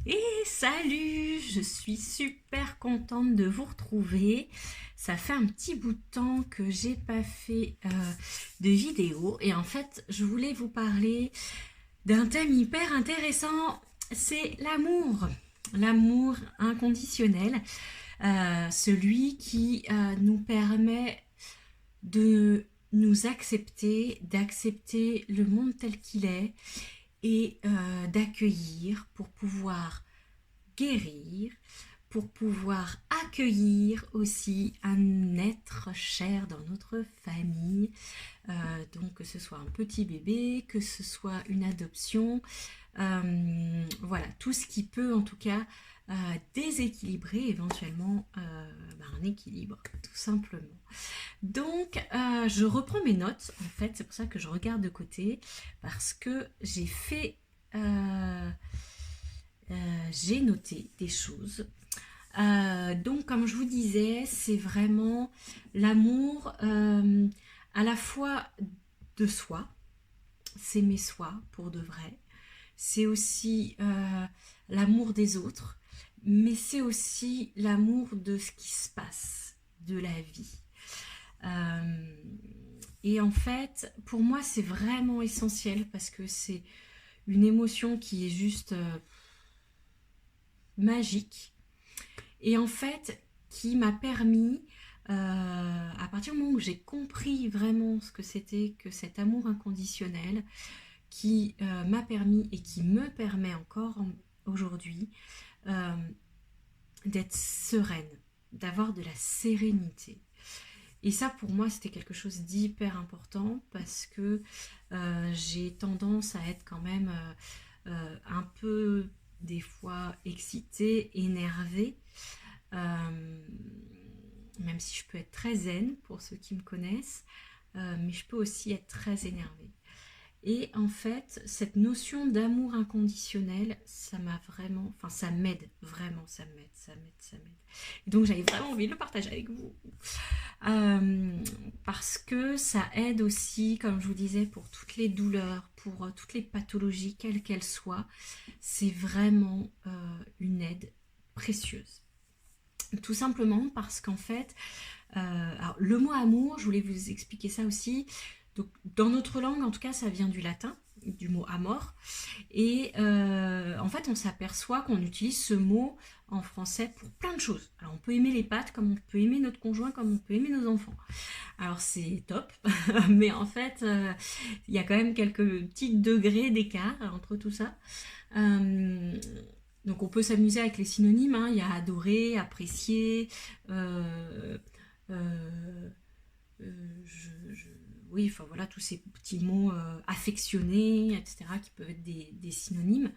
Et salut, je suis super contente de vous retrouver. Ça fait un petit bout de temps que j'ai pas fait de vidéo et en fait je voulais vous parler d'un thème hyper intéressant, c'est l'amour. L'amour inconditionnel, celui qui nous permet de nous accepter, d'accepter le monde tel qu'il est et d'accueillir pour pouvoir guérir, pour pouvoir accueillir aussi un être cher dans notre famille, donc que ce soit un petit bébé, que ce soit une adoption, voilà, tout ce qui peut en tout cas déséquilibrer éventuellement un équilibre, tout simplement. Donc, je reprends mes notes, en fait, c'est pour ça que je regarde de côté, parce que j'ai noté des choses. Donc, comme je vous disais, c'est vraiment l'amour à la fois de soi, s'aimer soi pour de vrai, c'est aussi l'amour des autres, mais c'est aussi l'amour de ce qui se passe, de la vie. Et en fait, pour moi, c'est vraiment essentiel parce que c'est une émotion qui est juste magique et en fait qui m'a permis, à partir du moment où j'ai compris vraiment ce que c'était que cet amour inconditionnel, qui m'a permis et qui me permet encore aujourd'hui d'être sereine, d'avoir de la sérénité. Et ça, pour moi, c'était quelque chose d'hyper important parce que j'ai tendance à être quand même un peu, des fois, excitée, énervée. Même si je peux être très zen pour ceux qui me connaissent, mais je peux aussi être très énervée. Et en fait, cette notion d'amour inconditionnel, ça m'a vraiment, enfin ça m'aide, vraiment, ça m'aide. Et donc j'avais vraiment envie de le partager avec vous. Parce que ça aide aussi, comme je vous disais, pour toutes les douleurs, pour toutes les pathologies, quelles qu'elles soient. C'est vraiment une aide précieuse. Tout simplement parce qu'en fait, alors le mot amour, je voulais vous expliquer ça aussi. Donc, dans notre langue, en tout cas, ça vient du latin, du mot amor. Et en fait, on s'aperçoit qu'on utilise ce mot en français pour plein de choses. Alors, on peut aimer les pâtes, comme on peut aimer notre conjoint, comme on peut aimer nos enfants. Alors, c'est top, mais en fait, il y a quand même quelques petits degrés d'écart entre tout ça. Donc, on peut s'amuser avec les synonymes. Hein. Il y a adorer, apprécier, euh, je, oui, enfin voilà, tous ces petits mots affectionnés, etc., qui peuvent être des synonymes.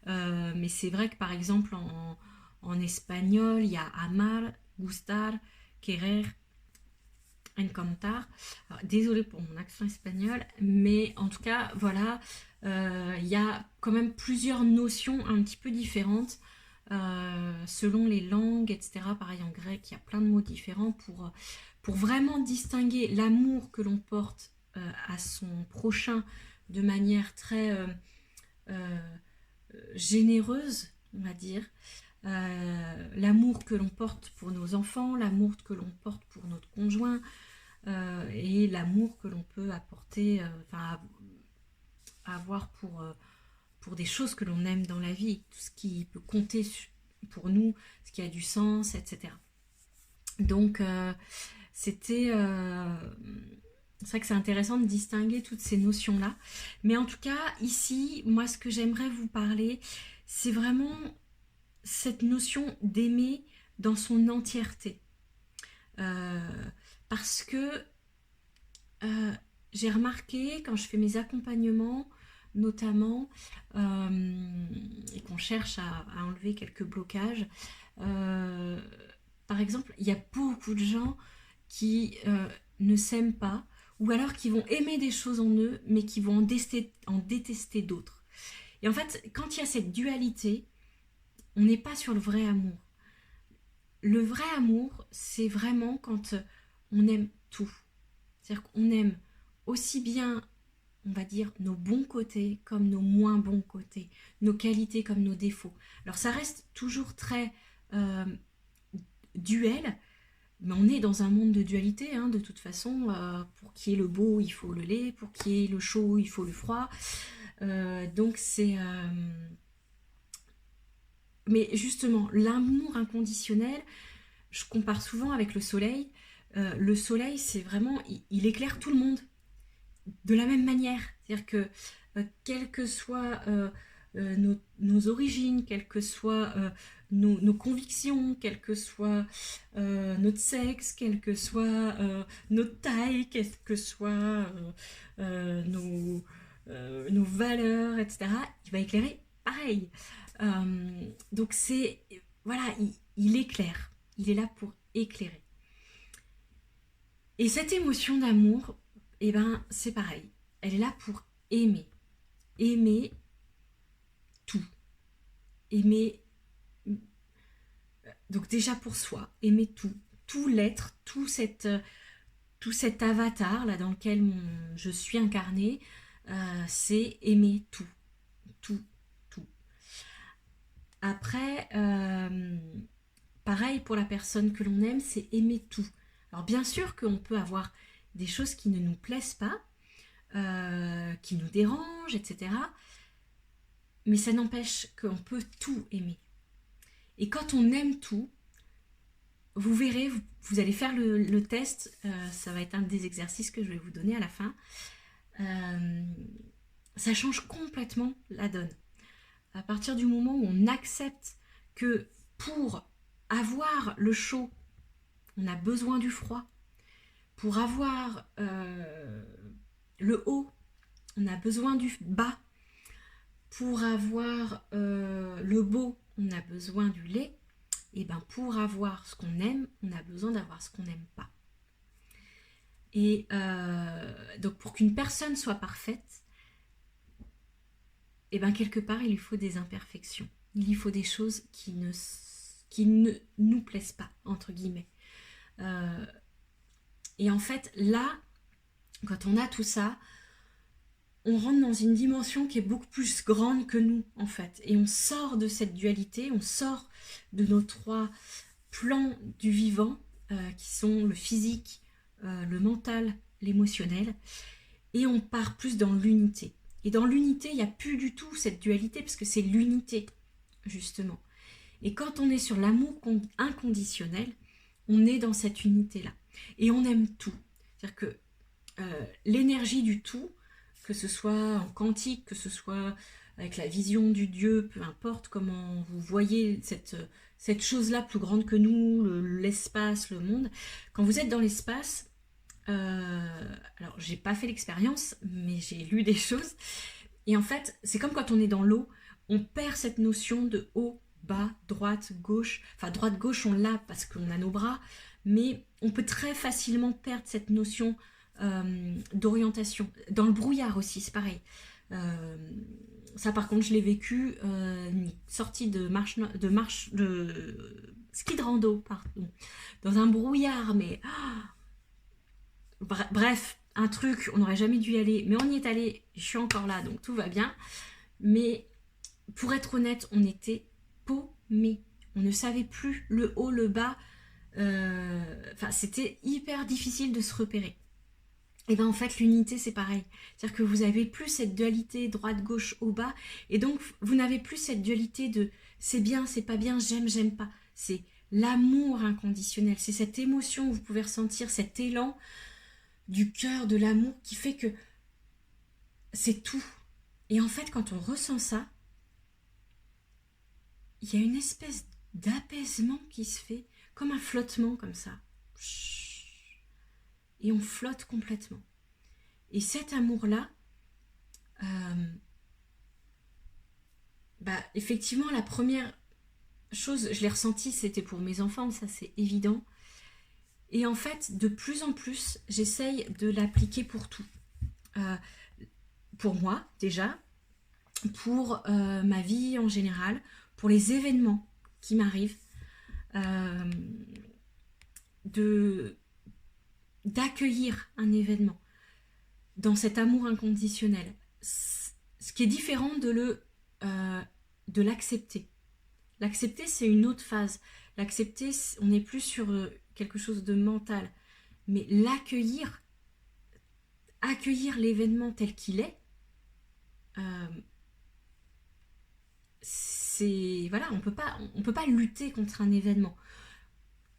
Mais c'est vrai que par exemple en espagnol, il y a amar, gustar, querer, encantar. Alors, désolée pour mon accent espagnol, mais en tout cas, voilà, il y a quand même plusieurs notions un petit peu différentes selon les langues, etc. Pareil en grec, il y a plein de mots différents pour vraiment distinguer l'amour que l'on porte à son prochain de manière très généreuse, on va dire. L'amour que l'on porte pour nos enfants, l'amour que l'on porte pour notre conjoint, et l'amour que l'on peut apporter, avoir pour des choses que l'on aime dans la vie, tout ce qui peut compter pour nous, ce qui a du sens, etc. Donc, c'était... c'est vrai que c'est intéressant de distinguer toutes ces notions-là. Mais en tout cas, ici, moi, ce que j'aimerais vous parler, c'est vraiment cette notion d'aimer dans son entièreté. Parce que j'ai remarqué, quand je fais mes accompagnements, notamment, et qu'on cherche à enlever quelques blocages, euh, par exemple, il y a beaucoup de gens qui ne s'aiment pas, ou alors qui vont aimer des choses en eux, mais qui vont en détester d'autres. Et en fait, quand il y a cette dualité, on n'est pas sur le vrai amour. Le vrai amour, c'est vraiment quand on aime tout. C'est-à-dire qu'on aime aussi bien on va dire, nos bons côtés comme nos moins bons côtés, nos qualités comme nos défauts. Alors ça reste toujours très duel, mais on est dans un monde de dualité, hein, de toute façon. Pour qu'il y ait le beau, il faut le laid, pour qu'il y ait le chaud, il faut le froid. Donc c'est... Mais justement, l'amour inconditionnel, je compare souvent avec le soleil. Le soleil, c'est vraiment... il éclaire tout le monde de la même manière. C'est-à-dire que, quelles que soient nos origines, quelles que soient nos convictions, quel que soit notre sexe, quelle que soit notre taille, quelle que soit nos valeurs, etc., il va éclairer pareil. Donc c'est... Voilà, il éclaire. Il est là pour éclairer. Et cette émotion d'amour, eh ben, c'est pareil. Elle est là pour aimer. Aimer tout. Aimer... Donc déjà pour soi, aimer tout. Tout l'être, tout cet avatar là dans lequel je suis incarnée, c'est aimer tout. Tout. Tout. Après, pareil pour la personne que l'on aime, c'est aimer tout. Alors bien sûr qu'on peut avoir des choses qui ne nous plaisent pas, qui nous dérangent, etc. Mais ça n'empêche qu'on peut tout aimer. Et quand on aime tout, vous verrez, vous allez faire le test, ça va être un des exercices que je vais vous donner à la fin. Ça change complètement la donne. À partir du moment où on accepte que pour avoir le chaud, on a besoin du froid. Pour avoir le haut, on a besoin du bas. Pour avoir le beau, on a besoin du laid. Et bien pour avoir ce qu'on aime, on a besoin d'avoir ce qu'on n'aime pas. Et donc pour qu'une personne soit parfaite, et bien quelque part il lui faut des imperfections. Il lui faut des choses qui ne nous plaisent pas, entre guillemets. Et en fait là, quand on a tout ça, on rentre dans une dimension qui est beaucoup plus grande que nous, en fait. Et on sort de cette dualité, on sort de nos trois plans du vivant, qui sont le physique, le mental, l'émotionnel. Et on part plus dans l'unité. Et dans l'unité, il n'y a plus du tout cette dualité, parce que c'est l'unité, justement. Et quand on est sur l'amour inconditionnel, on est dans cette unité-là. Et on aime tout. C'est-à-dire que l'énergie du tout, que ce soit en quantique, que ce soit avec la vision du Dieu, peu importe comment vous voyez cette chose-là plus grande que nous, l'espace, le monde. Quand vous êtes dans l'espace, alors j'ai pas fait l'expérience, mais j'ai lu des choses, et en fait, c'est comme quand on est dans l'eau, on perd cette notion de haut, bas, droite, gauche. Enfin, droite-gauche, on l'a parce qu'on a nos bras, mais on peut très facilement perdre cette notion d'orientation. Dans le brouillard aussi, c'est pareil. Ça par contre je l'ai vécu, une sortie de ski de rando, pardon, dans un brouillard, mais bref, un truc, on n'aurait jamais dû y aller, mais on y est allé, je suis encore là, donc tout va bien. Mais pour être honnête, on était paumés, on ne savait plus le haut, le bas, enfin c'était hyper difficile de se repérer. Et bien en fait l'unité c'est pareil, c'est-à-dire que vous n'avez plus cette dualité droite, gauche, haut, bas, et donc vous n'avez plus cette dualité de c'est bien, c'est pas bien, j'aime, j'aime pas. C'est l'amour inconditionnel, c'est cette émotion que vous pouvez ressentir, cet élan du cœur, de l'amour qui fait que c'est tout. Et en fait quand on ressent ça, il y a une espèce d'apaisement qui se fait, comme un flottement comme ça. Et on flotte complètement. Et cet amour-là, effectivement, la première chose, je l'ai ressenti, c'était pour mes enfants, ça c'est évident. Et en fait, de plus en plus, j'essaye de l'appliquer pour tout. Pour moi, déjà, pour ma vie en général, pour les événements qui m'arrivent, d'accueillir un événement. dans cet amour inconditionnel. Ce qui est différent de l'accepter. L'accepter, c'est une autre phase. L'accepter, on n'est plus sur quelque chose de mental. Mais accueillir l'événement tel qu'il est, euh, c'est voilà, on peut pas lutter contre un événement.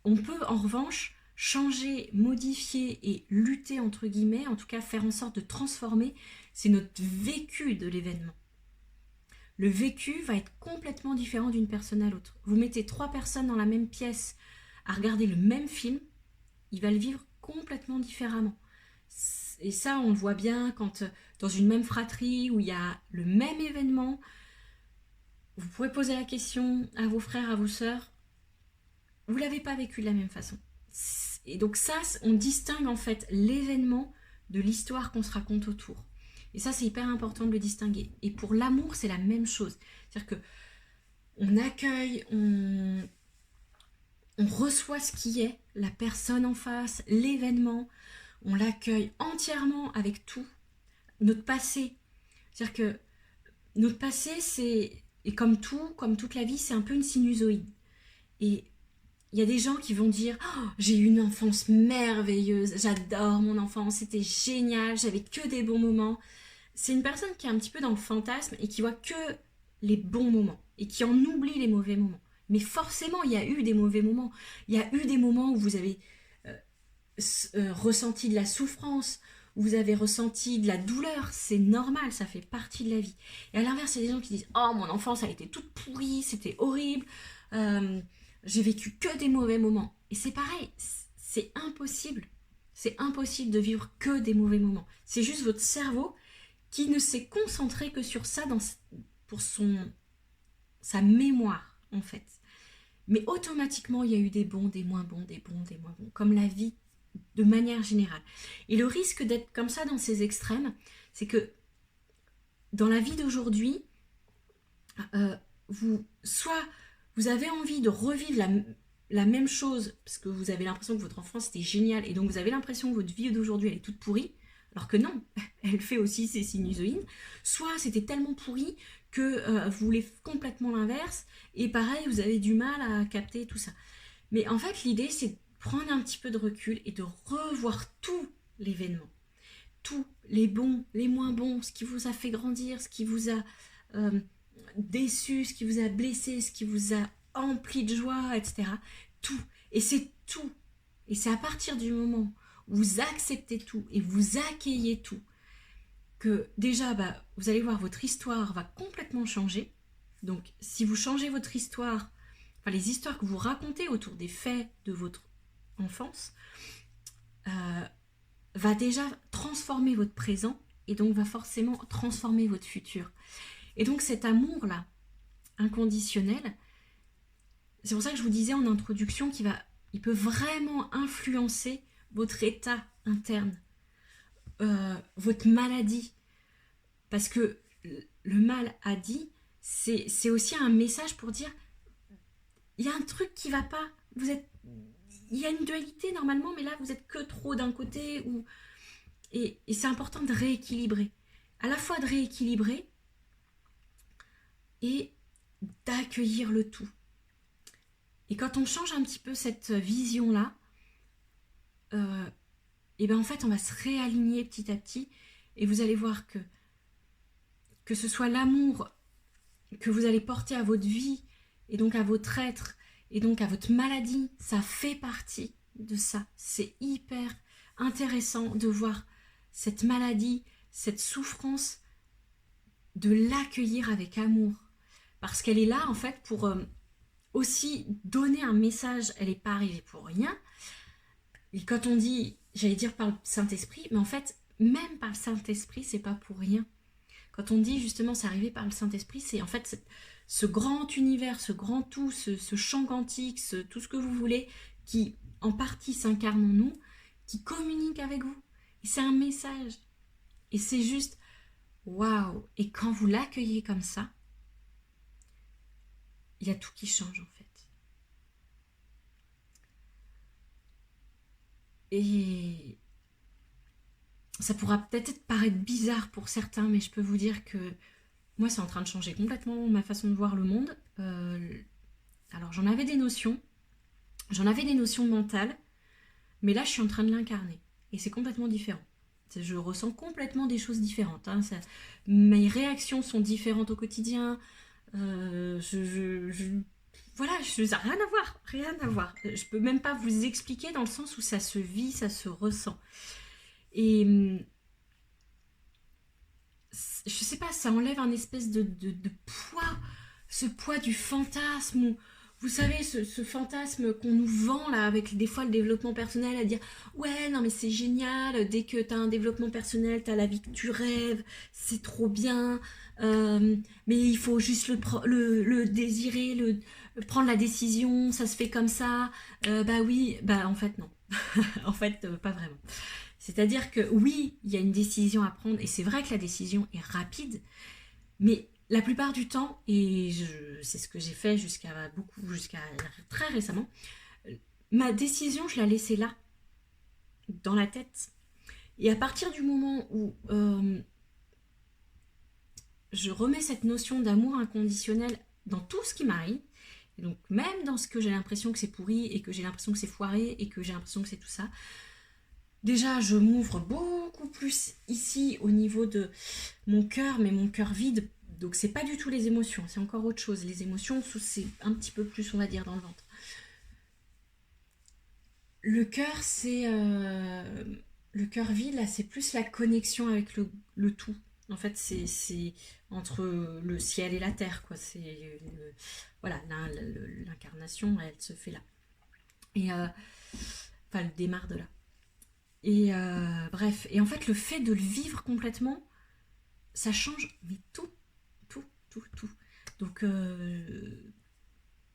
On peut en revanche changer, modifier et lutter entre guillemets, en tout cas faire en sorte de transformer, c'est notre vécu de l'événement. Le vécu va être complètement différent d'une personne à l'autre. Vous mettez 3 personnes dans la même pièce à regarder le même film, ils vont le vivre complètement différemment. Et ça, on le voit bien quand dans une même fratrie où il y a le même événement, vous pourrez poser la question à vos frères, à vos sœurs, vous l'avez pas vécu de la même façon. Et donc ça, on distingue en fait l'événement de l'histoire qu'on se raconte autour. Et ça, c'est hyper important de le distinguer. Et pour l'amour, c'est la même chose. C'est-à-dire que on accueille, on reçoit ce qui est, la personne en face, l'événement, on l'accueille entièrement avec tout. Notre passé, c'est-à-dire que notre passé, et comme tout, comme toute la vie, c'est un peu une sinusoïde. Et il y a des gens qui vont dire oh, j'ai eu une enfance merveilleuse, j'adore mon enfance, c'était génial, j'avais que des bons moments. C'est une personne qui est un petit peu dans le fantasme et qui voit que les bons moments et qui en oublie les mauvais moments. Mais forcément, il y a eu des mauvais moments. Il y a eu des moments où vous avez ressenti de la souffrance, où vous avez ressenti de la douleur. C'est normal, ça fait partie de la vie. Et à l'inverse, il y a des gens qui disent oh, mon enfance, elle était toute pourrie, c'était horrible. J'ai vécu que des mauvais moments. Et c'est pareil, c'est impossible. C'est impossible de vivre que des mauvais moments. C'est juste votre cerveau qui ne s'est concentré que sur ça pour sa mémoire, en fait. Mais automatiquement, il y a eu des bons, des moins bons, des bons, des moins bons, comme la vie de manière générale. Et le risque d'être comme ça dans ces extrêmes, c'est que dans la vie d'aujourd'hui, vous avez envie de revivre la même chose, parce que vous avez l'impression que votre enfance était géniale, et donc vous avez l'impression que votre vie d'aujourd'hui, elle est toute pourrie, alors que non, elle fait aussi ses sinusoïdes. Soit c'était tellement pourri que vous voulez complètement l'inverse, et pareil, vous avez du mal à capter tout ça. Mais en fait, l'idée, c'est de prendre un petit peu de recul et de revoir tout l'événement. Tout, les bons, les moins bons, ce qui vous a fait grandir, ce qui vous a déçu, ce qui vous a blessé, ce qui vous a empli de joie, etc. Tout. Et c'est tout. Et c'est à partir du moment où vous acceptez tout et vous accueillez tout que déjà, vous allez voir, votre histoire va complètement changer. Donc, si vous changez votre histoire, enfin les histoires que vous racontez autour des faits de votre enfance, va déjà transformer votre présent et donc va forcément transformer votre futur. Et donc cet amour-là, inconditionnel, c'est pour ça que je vous disais en introduction il peut vraiment influencer votre état interne, votre maladie. Parce que le maladie, c'est aussi un message pour dire il y a un truc qui va pas. Il y a une dualité normalement, mais là vous êtes que trop d'un côté. Et c'est important de rééquilibrer. À la fois de rééquilibrer et d'accueillir le tout. Et quand on change un petit peu cette vision-là, et ben en fait on va se réaligner petit à petit et vous allez voir que ce soit l'amour que vous allez porter à votre vie et donc à votre être et donc à votre maladie, ça fait partie de ça. C'est hyper intéressant de voir cette maladie, cette souffrance, de l'accueillir avec amour. Parce qu'elle est là en fait pour aussi donner un message, elle n'est pas arrivée pour rien. Et quand on dit, j'allais dire par le Saint-Esprit, mais en fait, même par le Saint-Esprit, c'est pas pour rien. Quand on dit justement c'est arrivé par le Saint-Esprit, c'est en fait ce grand univers, ce grand tout, ce champ quantique, tout ce que vous voulez, qui en partie s'incarne en nous, qui communique avec vous. Et c'est un message. Et c'est juste, waouh. Et quand vous l'accueillez comme ça, il y a tout qui change en fait. Et ça pourra peut-être paraître bizarre pour certains, mais je peux vous dire que moi, c'est en train de changer complètement ma façon de voir le monde. Alors, j'en avais des notions mentales, mais là, je suis en train de l'incarner. Et c'est complètement différent. Je ressens complètement des choses différentes. Hein. Mes réactions sont différentes au quotidien. Voilà, ça n'a rien à voir, rien à voir. Je peux même pas vous expliquer dans le sens où ça se vit, ça se ressent. Et je sais pas, ça enlève un espèce de poids, ce poids du fantasme. Vous savez, ce fantasme qu'on nous vend là, avec des fois le développement personnel, à dire ouais, non mais c'est génial, dès que t'as un développement personnel, t'as la vie que tu rêves, c'est trop bien, mais il faut juste le désirer, prendre la décision, ça se fait comme ça. Bah oui, bah en fait non. En fait, pas vraiment. C'est-à-dire que oui, il y a une décision à prendre, et c'est vrai que la décision est rapide, mais la plupart du temps, et c'est ce que j'ai fait jusqu'à très récemment, ma décision, je la laissais là, dans la tête. Et à partir du moment où je remets cette notion d'amour inconditionnel dans tout ce qui m'arrive, et donc même dans ce que j'ai l'impression que c'est pourri, et que j'ai l'impression que c'est foiré, et que j'ai l'impression que c'est tout ça, déjà, je m'ouvre beaucoup plus ici au niveau de mon cœur, mais mon cœur vide. Donc, c'est pas du tout les émotions, c'est encore autre chose. Les émotions, c'est un petit peu plus, on va dire, dans le ventre. Le cœur, c'est. Le cœur vide, là, c'est plus la connexion avec le tout. En fait, c'est entre le ciel et la terre, quoi. Voilà, l'incarnation, elle se fait là. Et. Enfin, elle démarre de là. Et bref, et en fait, le fait de le vivre complètement, ça change, mais tout, tout, tout, tout. Donc,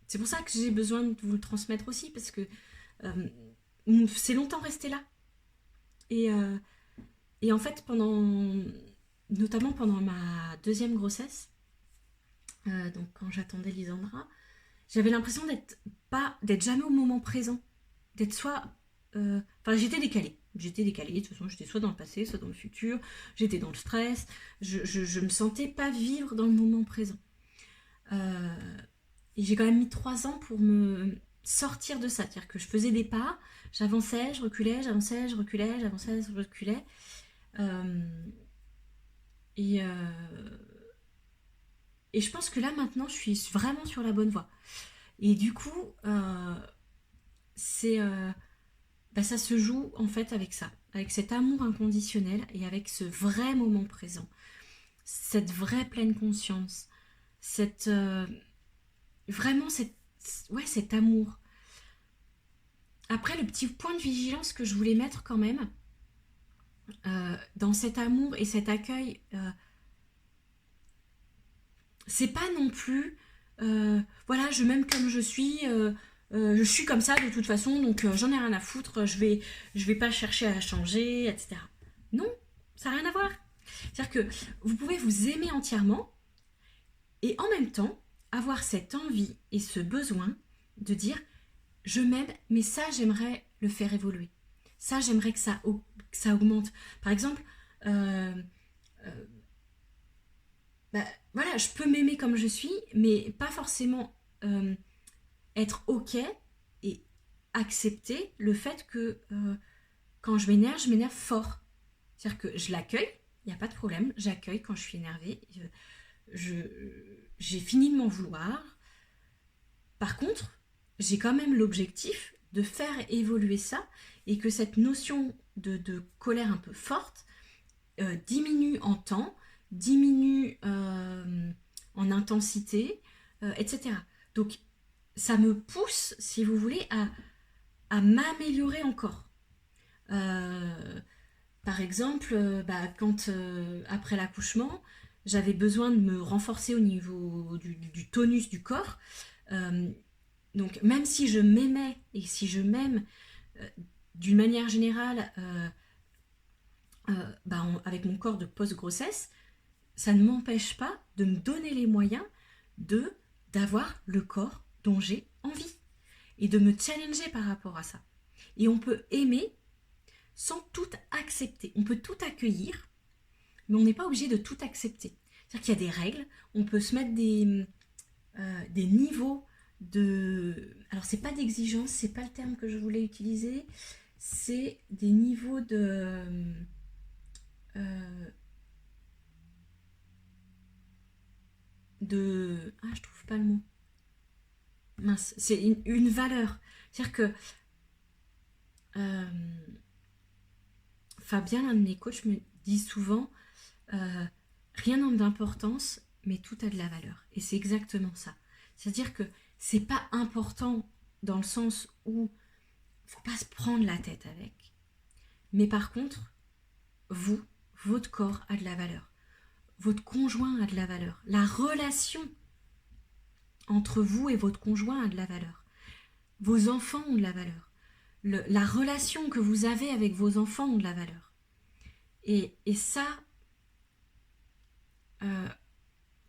c'est pour ça que j'ai besoin de vous le transmettre aussi, parce que c'est longtemps resté là. Et, et en fait, notamment pendant ma deuxième grossesse, donc quand j'attendais Lisandra, j'avais l'impression d'être jamais au moment présent, d'être soit, enfin, j'étais décalée. De toute façon, j'étais soit dans le passé, soit dans le futur, j'étais dans le stress, je me sentais pas vivre dans le moment présent. Et j'ai quand même mis 3 ans pour me sortir de ça, c'est-à-dire que je faisais des pas, j'avançais, je reculais, j'avançais, je reculais, j'avançais, je reculais. Et, et je pense que là, maintenant, je suis vraiment sur la bonne voie. Et du coup, ça se joue en fait avec ça, avec cet amour inconditionnel et avec ce vrai moment présent, cette vraie pleine conscience, vraiment cet amour. Après, le petit point de vigilance que je voulais mettre quand même, dans cet amour et cet accueil, c'est pas non plus, voilà, je m'aime comme je suis comme ça de toute façon, donc j'en ai rien à foutre, je vais pas chercher à changer, etc. Non, ça n'a rien à voir. C'est-à-dire que vous pouvez vous aimer entièrement et en même temps avoir cette envie et ce besoin de dire je m'aime, mais ça j'aimerais le faire évoluer. Ça j'aimerais que ça augmente. Par exemple, voilà, je peux m'aimer comme je suis, mais pas forcément être ok et accepter le fait que quand je m'énerve fort. C'est-à-dire que je l'accueille, il n'y a pas de problème, j'accueille quand je suis énervée. J'ai fini de m'en vouloir. Par contre, j'ai quand même l'objectif de faire évoluer ça et que cette notion de colère un peu forte diminue en temps, diminue en intensité, etc. Donc, ça me pousse, si vous voulez, à m'améliorer encore. Par exemple, quand après l'accouchement, j'avais besoin de me renforcer au niveau du tonus du corps. Donc même si je m'aimais et si je m'aime d'une manière générale avec mon corps de post-grossesse, ça ne m'empêche pas de me donner les moyens d'avoir le corps dont j'ai envie et de me challenger par rapport à ça. Et on peut aimer sans tout accepter. On peut tout accueillir, mais on n'est pas obligé de tout accepter. C'est-à-dire qu'il y a des règles, on peut se mettre des niveaux de... Alors, c'est pas d'exigence, c'est pas le terme que je voulais utiliser, c'est des niveaux de... Ah, je trouve pas le mot. Mince, c'est une valeur. C'est-à-dire que Fabien, l'un de mes coachs, me dit souvent rien n'a d'importance, mais tout a de la valeur. Et c'est exactement ça. C'est-à-dire que c'est pas important dans le sens où faut pas se prendre la tête avec. Mais par contre, votre corps a de la valeur. Votre conjoint a de la valeur. La relation entre vous et votre conjoint a de la valeur. Vos enfants ont de la valeur. La relation que vous avez avec vos enfants ont de la valeur. Et ça,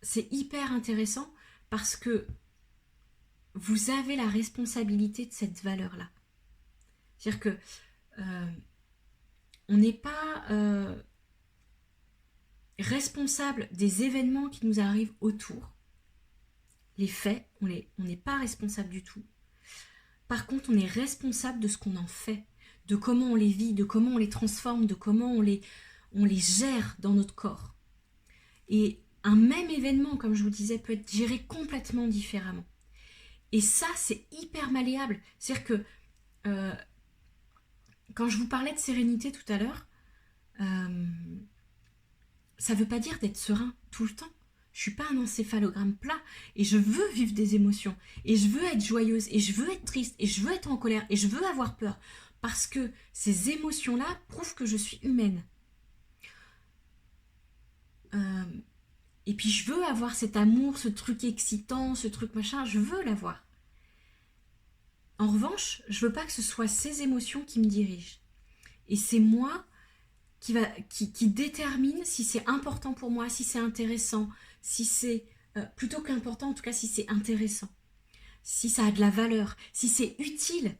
c'est hyper intéressant parce que vous avez la responsabilité de cette valeur-là. C'est-à-dire que on n'est pas responsable des événements qui nous arrivent autour. Les faits, on n'est pas responsable du tout. Par contre, on est responsable de ce qu'on en fait, de comment on les vit, de comment on les transforme, de comment on les gère dans notre corps. Et un même événement, comme je vous disais, peut être géré complètement différemment. Et ça, c'est hyper malléable. C'est-à-dire que quand je vous parlais de sérénité tout à l'heure, ça ne veut pas dire d'être serein tout le temps. Je ne suis pas un encéphalogramme plat et je veux vivre des émotions et je veux être joyeuse et je veux être triste et je veux être en colère et je veux avoir peur parce que ces émotions-là prouvent que je suis humaine. Et puis je veux avoir cet amour, ce truc excitant, ce truc machin, je veux l'avoir. En revanche, je veux pas que ce soit ces émotions qui me dirigent. Et c'est moi qui détermine si c'est important pour moi, si c'est intéressant, si c'est plutôt qu'important, en tout cas si c'est intéressant, si ça a de la valeur, si c'est utile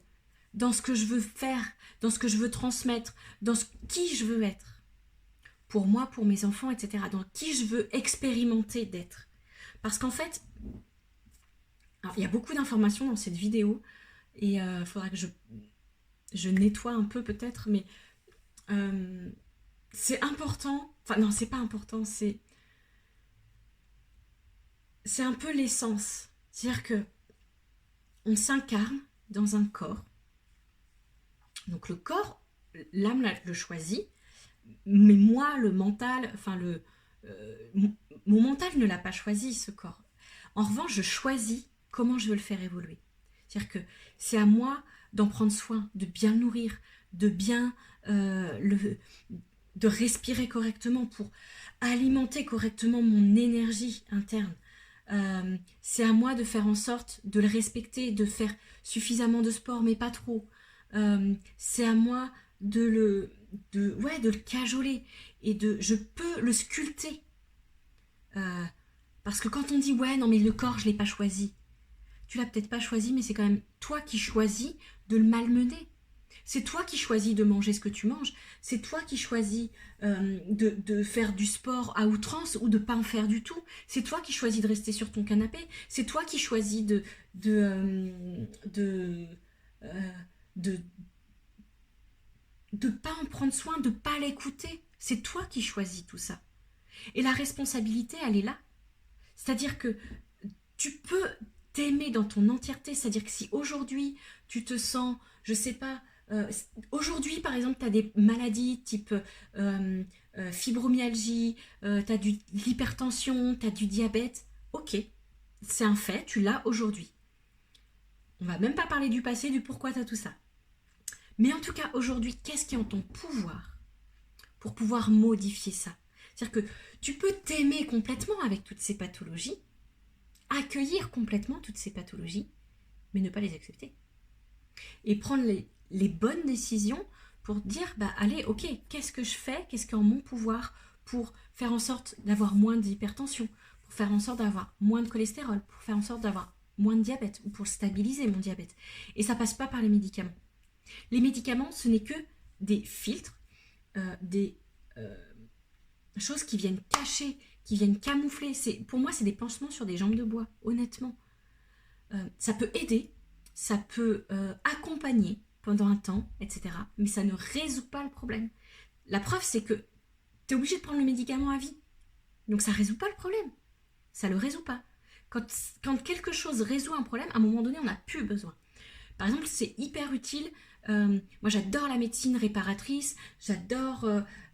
dans ce que je veux faire, dans ce que je veux transmettre, dans qui je veux être, pour moi, pour mes enfants, etc., dans qui je veux expérimenter d'être. Parce qu'en fait, alors, il y a beaucoup d'informations dans cette vidéo, et il faudra que je nettoie un peu peut-être, mais c'est important, enfin non, c'est pas important, c'est un peu l'essence. C'est-à-dire que on s'incarne dans un corps. Donc le corps, l'âme le choisit, mais moi, le mental, enfin mon mental ne l'a pas choisi, ce corps. En revanche, je choisis comment je veux le faire évoluer. C'est-à-dire que c'est à moi d'en prendre soin, de bien le nourrir, de bien de respirer correctement pour alimenter correctement mon énergie interne. C'est à moi de faire en sorte de le respecter, de faire suffisamment de sport, mais pas trop. C'est à moi de le cajoler et je peux le sculpter. Parce que quand on dit ouais, non mais le corps, je ne l'ai pas choisi. Tu l'as peut-être pas choisi, mais c'est quand même toi qui choisis de le malmener. C'est toi qui choisis de manger ce que tu manges. C'est toi qui choisis de faire du sport à outrance ou de pas en faire du tout. C'est toi qui choisis de rester sur ton canapé. C'est toi qui choisis de pas en prendre soin, de pas l'écouter. C'est toi qui choisis tout ça. Et la responsabilité, elle est là. C'est-à-dire que tu peux t'aimer dans ton entièreté. C'est-à-dire que si aujourd'hui, tu te sens, je sais pas, aujourd'hui, par exemple, tu as des maladies type fibromyalgie, tu as de l'hypertension, tu as du diabète. Ok, c'est un fait, tu l'as aujourd'hui. On va même pas parler du passé, du pourquoi tu as tout ça. Mais en tout cas, aujourd'hui, qu'est-ce qui est en ton pouvoir pour pouvoir modifier ça? C'est-à-dire que tu peux t'aimer complètement avec toutes ces pathologies, accueillir complètement toutes ces pathologies, mais ne pas les accepter. Et prendre les bonnes décisions pour dire, bah allez, ok, qu'est-ce que je fais? Qu'est-ce qui est en mon pouvoir pour faire en sorte d'avoir moins d'hypertension, pour faire en sorte d'avoir moins de cholestérol, pour faire en sorte d'avoir moins de diabète, ou pour stabiliser mon diabète. Et ça passe pas par les médicaments. Les médicaments, ce n'est que des filtres, des choses qui viennent cacher, qui viennent camoufler. Pour moi, c'est des pansements sur des jambes de bois, honnêtement. Ça peut aider, ça peut accompagner pendant un temps, etc. Mais ça ne résout pas le problème. La preuve, c'est que tu es obligé de prendre le médicament à vie. Donc ça ne résout pas le problème. Ça ne le résout pas. Quand quelque chose résout un problème, à un moment donné, on n'a plus besoin. Par exemple, c'est hyper utile. Moi, j'adore la médecine réparatrice, j'adore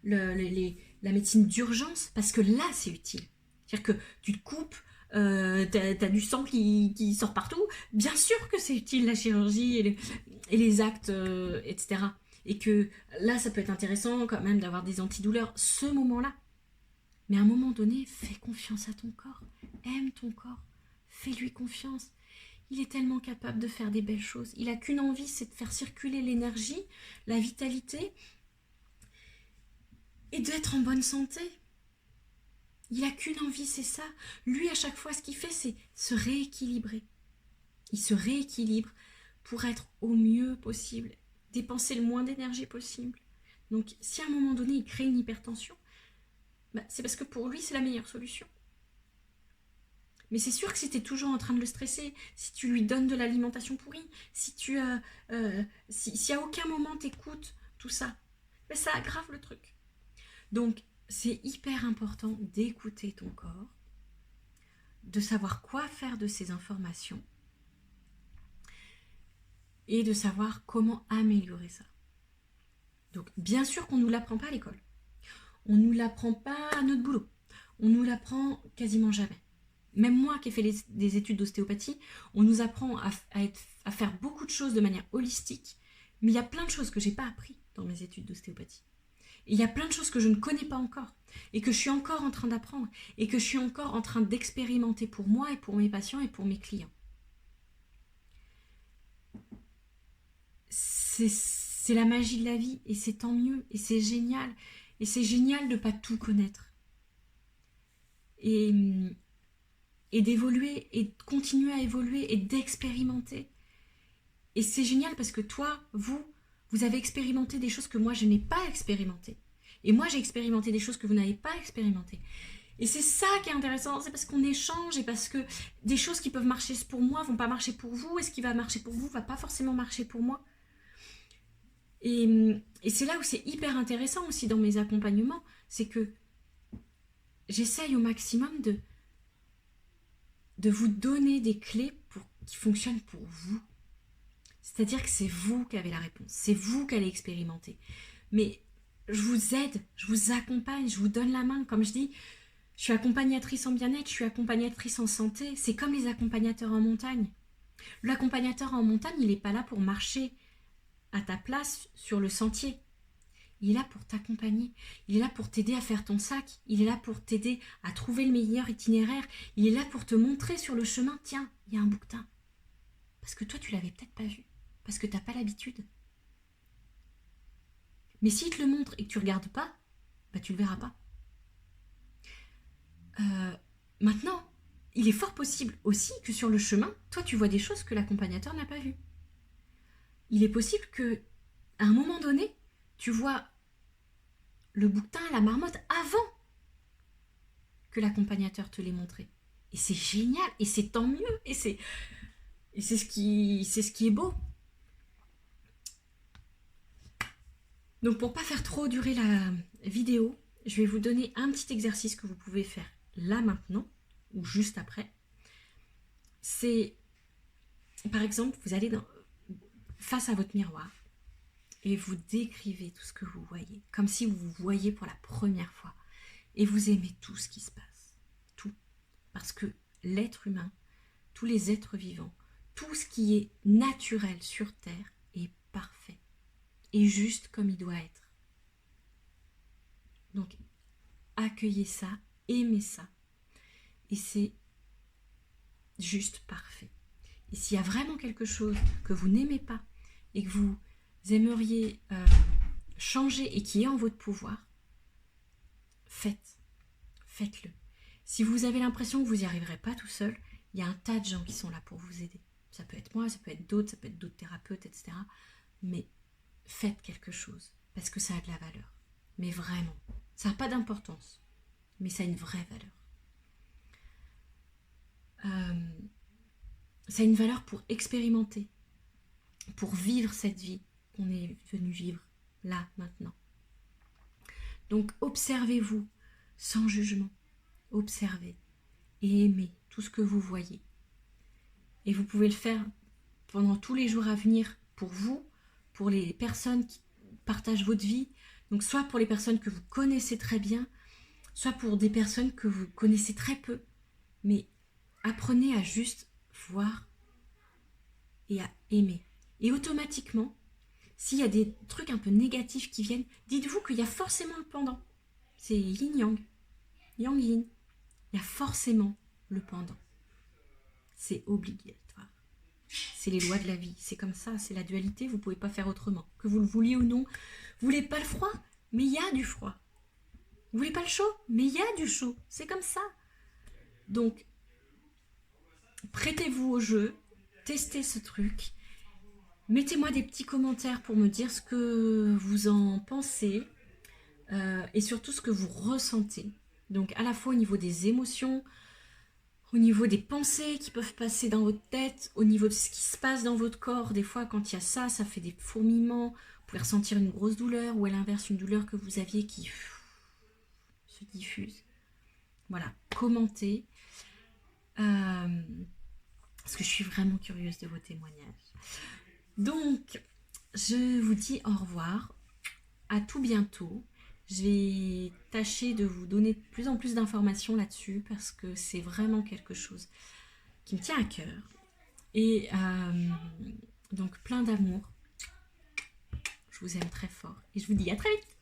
la médecine d'urgence, parce que là, c'est utile. C'est-à-dire que tu te coupes, t'as du sang qui sort partout. Bien sûr que c'est utile, la chirurgie et les actes, etc. Et que là, ça peut être intéressant quand même d'avoir des antidouleurs, ce moment-là. Mais à un moment donné, fais confiance à ton corps. Aime ton corps. Fais-lui confiance. Il est tellement capable de faire des belles choses. Il n'a qu'une envie, c'est de faire circuler l'énergie, la vitalité et d'être en bonne santé. Il n'a qu'une envie, c'est ça. Lui, à chaque fois, ce qu'il fait, c'est se rééquilibrer. Il se rééquilibre pour être au mieux possible, dépenser le moins d'énergie possible. Donc, si à un moment donné, il crée une hypertension, c'est parce que pour lui, c'est la meilleure solution. Mais c'est sûr que si tu es toujours en train de le stresser, si tu lui donnes de l'alimentation pourrie, si à aucun moment t'écoutes tout ça, ça aggrave le truc. Donc, c'est hyper important d'écouter ton corps, de savoir quoi faire de ces informations et de savoir comment améliorer ça. Donc, bien sûr qu'on ne nous l'apprend pas à l'école. On ne nous l'apprend pas à notre boulot. On nous l'apprend quasiment jamais. Même moi qui ai fait des études d'ostéopathie, on nous apprend à faire beaucoup de choses de manière holistique, mais il y a plein de choses que je n'ai pas appris dans mes études d'ostéopathie. Et il y a plein de choses que je ne connais pas encore, et que je suis encore en train d'apprendre, et que je suis encore en train d'expérimenter pour moi, et pour mes patients, et pour mes clients. C'est la magie de la vie, et c'est tant mieux, et c'est génial de ne pas tout connaître. Et d'évoluer, et de continuer à évoluer, et d'expérimenter. Et c'est génial parce que toi, vous avez expérimenté des choses que moi, je n'ai pas expérimentées. Et moi, j'ai expérimenté des choses que vous n'avez pas expérimentées. Et c'est ça qui est intéressant, c'est parce qu'on échange et parce que des choses qui peuvent marcher pour moi vont pas marcher pour vous, et ce qui va marcher pour vous va pas forcément marcher pour moi. Et c'est là où c'est hyper intéressant aussi dans mes accompagnements, c'est que j'essaye au maximum de vous donner des clés qui fonctionnent pour vous. C'est-à-dire que c'est vous qui avez la réponse, c'est vous qui allez expérimenter. Mais je vous aide, je vous accompagne, je vous donne la main. Comme je dis, je suis accompagnatrice en bien-être, je suis accompagnatrice en santé. C'est comme les accompagnateurs en montagne. L'accompagnateur en montagne, il n'est pas là pour marcher à ta place sur le sentier. Il est là pour t'accompagner, il est là pour t'aider à faire ton sac, il est là pour t'aider à trouver le meilleur itinéraire, il est là pour te montrer sur le chemin, tiens, il y a un bouquetin. Parce que toi, tu l'avais peut-être pas vu, parce que tu n'as pas l'habitude. Mais s'il te le montre et que tu ne regardes pas, tu ne le verras pas. Maintenant, il est fort possible aussi que sur le chemin, toi, tu vois des choses que l'accompagnateur n'a pas vues. Il est possible que, à un moment donné, tu vois le bouquetin, la marmotte, avant que l'accompagnateur te l'ait montré. Et c'est génial, et c'est tant mieux, et c'est ce qui est beau. Donc pour pas faire trop durer la vidéo, je vais vous donner un petit exercice que vous pouvez faire là maintenant, ou juste après. C'est, par exemple, vous allez face à votre miroir, et vous décrivez tout ce que vous voyez, comme si vous vous voyez pour la première fois. Et vous aimez tout ce qui se passe. Tout. Parce que l'être humain, tous les êtres vivants, tout ce qui est naturel sur Terre est parfait. Et juste comme il doit être. Donc, accueillez ça, aimez ça. Et c'est juste parfait. Et s'il y a vraiment quelque chose que vous n'aimez pas et que vous aimeriez changer et qui est en votre pouvoir, faites-le. Si vous avez l'impression que vous n'y arriverez pas tout seul, il y a un tas de gens qui sont là pour vous aider. Ça peut être moi, ça peut être d'autres thérapeutes, etc. Mais faites quelque chose. parce que ça a de la valeur. Mais vraiment, ça n'a pas d'importance, mais ça a une vraie valeur. Ça a une valeur pour expérimenter, pour vivre cette vie qu'on est venu vivre là, maintenant. Donc observez-vous sans jugement, observez et aimez tout ce que vous voyez. Et vous pouvez le faire pendant tous les jours à venir pour vous, pour les personnes qui partagent votre vie, donc soit pour les personnes que vous connaissez très bien, soit pour des personnes que vous connaissez très peu, mais apprenez à juste voir et à aimer. Et automatiquement, s'il y a des trucs un peu négatifs qui viennent, dites-vous qu'il y a forcément le pendant. C'est yin-yang, yang-yin. Il y a forcément le pendant. C'est obligatoire. C'est les lois de la vie. C'est comme ça, c'est la dualité, vous ne pouvez pas faire autrement. Que vous le vouliez ou non. Vous voulez pas le froid, mais il y a du froid. Vous voulez pas le chaud, mais il y a du chaud. C'est comme ça. Donc, prêtez-vous au jeu, testez ce truc. Mettez-moi des petits commentaires pour me dire ce que vous en pensez et surtout ce que vous ressentez. Donc à la fois au niveau des émotions, au niveau des pensées qui peuvent passer dans votre tête, au niveau de ce qui se passe dans votre corps. Des fois quand il y a ça, ça fait des fourmillements. Vous pouvez ressentir une grosse douleur ou à l'inverse une douleur que vous aviez qui se diffuse. Voilà, commentez. Parce que je suis vraiment curieuse de vos témoignages. Donc, je vous dis au revoir, à tout bientôt. Je vais tâcher de vous donner de plus en plus d'informations là-dessus parce que c'est vraiment quelque chose qui me tient à cœur. Et donc, plein d'amour. Je vous aime très fort et je vous dis à très vite.